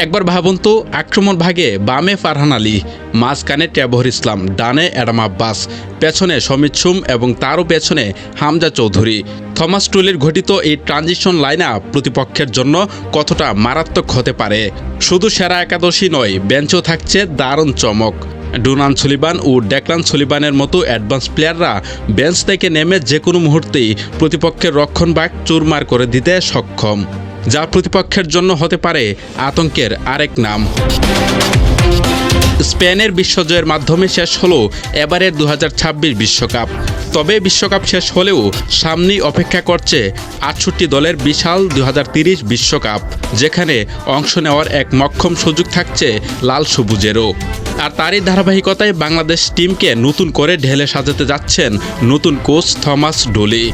একবার ভাবুন তো, আক্রমণ ভাগে বামে ফারহান আলী, মাঝখানে ট্রেভর ইসলাম, ডানে অ্যাডাম আব্বাস, পেছনে সমিত সুম এবং তারও পেছনে হামজা চৌধুরী। থমাস টুলির ঘটিত এই ট্রানজিশন লাইন আপ প্রতিপক্ষের জন্য কতটা মারাত্মক হতে পারে। শুধু সেরা একাদশী নয়, বেঞ্চও থাকছে দারুণ চমক। ডুনান সুলিবান ও ডেকলান সুলিবানের মতো অ্যাডভান্স প্লেয়াররা বেঞ্চ থেকে নেমে যে কোনো মুহূর্তেই প্রতিপক্ষের রক্ষণভাগ চুরমার করে দিতে সক্ষম, যা প্রতিপক্ষের জন্য হতে পারে আতঙ্কের আরেক নাম। স্পেনের বিশ্বজয়ের মাধ্যমে শেষ হলো এবারের 2026 বিশ্বকাপ। তবে বিশ্বকাপ শেষ হলেও সামনেই অপেক্ষা করছে 68 দলের বিশাল 2030 বিশ্বকাপ, যেখানে অংশ নেওয়ার এক মক্ষম সুযোগ থাকছে লাল সবুজেরও। আর তারই ধারাবাহিকতায় বাংলাদেশ টিমকে নতুন করে ঢেলে সাজাতে যাচ্ছেন নতুন কোচ থমাস ডুলি।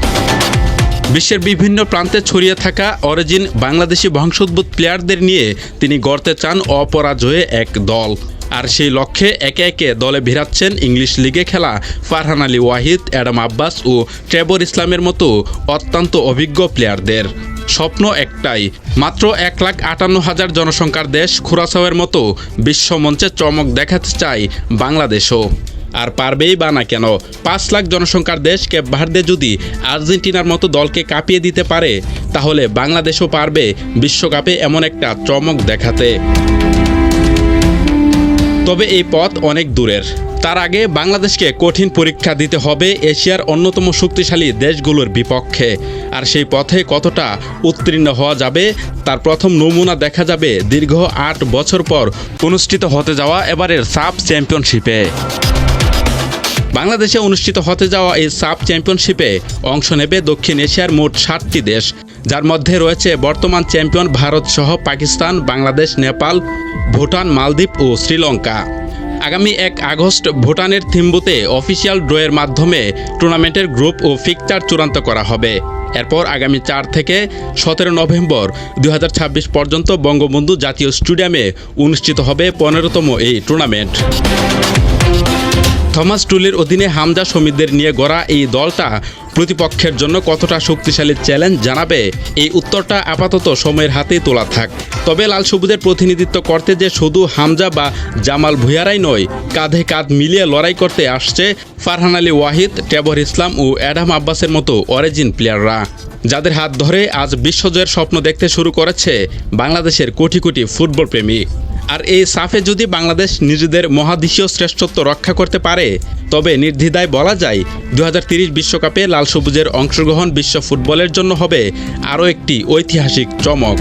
বিশ্বের বিভিন্ন প্রান্তে ছড়িয়ে থাকা অরিজিন বাংলাদেশি বংশোদ্ভূত প্লেয়ারদের নিয়ে তিনি গড়তে চান অপরাজয়ে এক দল। আর সেই লক্ষ্যে একে একে দলে ভিড়াচ্ছেন ইংলিশ লিগে খেলা ফারহান আলী ওয়াহিদ, অ্যাডাম আব্বাস ও ট্রেভর ইসলামের মতো অত্যন্ত অভিজ্ঞ প্লেয়ারদের। স্বপ্ন একটাই, মাত্র 1,58,000 জনসংখ্যার দেশ কুরাসাওয়ের মতো বিশ্বমঞ্চে চমক দেখাতে চায় বাংলাদেশও। আর পারবেই বা না কেন, 5 লাখ জনসংখ্যার দেশ কেপ ভার্দে যদি আর্জেন্টিনার মতো দলকে কাঁপিয়ে দিতে পারে, তাহলে বাংলাদেশও পারবে বিশ্বকাপে এমন একটা চমক দেখাতে। তবে এই পথ অনেক দূরের। তার আগে বাংলাদেশকে কঠিন পরীক্ষা দিতে হবে এশিয়ার অন্যতম শক্তিশালী দেশগুলোর বিপক্ষে। আর সেই পথে কতটা উত্তীর্ণ হওয়া যাবে তার প্রথম নমুনা দেখা যাবে দীর্ঘ 8 বছর পর অনুষ্ঠিত হতে যাওয়া এবারের সাফ চ্যাম্পিয়নশিপে। বাংলাদেশে অনুষ্ঠিত হতে যাওয়া এই সাফ চ্যাম্পিয়নশিপে অংশ নেবে দক্ষিণ এশিয়ার মোট 7টি দেশ, যার মধ্যে রয়েছে বর্তমান চ্যাম্পিয়ন ভারত সহ পাকিস্তান, বাংলাদেশ, নেপাল, ভুটান, মালদ্বীপ ও শ্রীলঙ্কা। আগামী 1 আগস্ট ভুটানের থিম্পুতে অফিসিয়াল ড্রয়ের মাধ্যমে টুর্নামেন্টের গ্রুপ ও ফিকচার চূড়ান্ত করা হবে। এরপর আগামী 4 থেকে 17 নভেম্বর 2026 পর্যন্ত বঙ্গবন্ধু জাতীয় স্টেডিয়ামে অনুষ্ঠিত হবে 15তম এই টুর্নামেন্ট। থমাস টুলির অধীনে হামজা সমিতদের নিয়ে গড়া এই দলটা প্রতিপক্ষের জন্য কতটা শক্তিশালী চ্যালেঞ্জ জানাবে, এই উত্তরটা আপাতত সময়ের হাতেই তোলা থাক। তবে লাল সবুজের প্রতিনিধিত্ব করতে যে শুধু হামজা বা জামাল ভুঁইয়ারাই নয়, কাঁধে কাঁধ মিলিয়ে লড়াই করতে আসছে ফারহান আলী ওয়াহিদ, ট্রেভর ইসলাম ও অ্যাডাম আব্বাসের মতো অরিজিন প্লেয়াররা, যাদের হাত ধরে আজ বিশ্বজয়ের স্বপ্ন দেখতে শুরু করেছে বাংলাদেশের কোটি কোটি ফুটবল প্রেমী। আর এই সাফে যদি বাংলাদেশ নিজেদের মহাদেশীয় শ্রেষ্ঠত্ব রক্ষা করতে পারে, তবে নির্দ্বিধায় বলা যায় 2030 বিশ্বকাপে লাল সবুজের অংশগ্রহণ বিশ্ব ফুটবলের জন্য হবে আরও একটি ঐতিহাসিক চমক।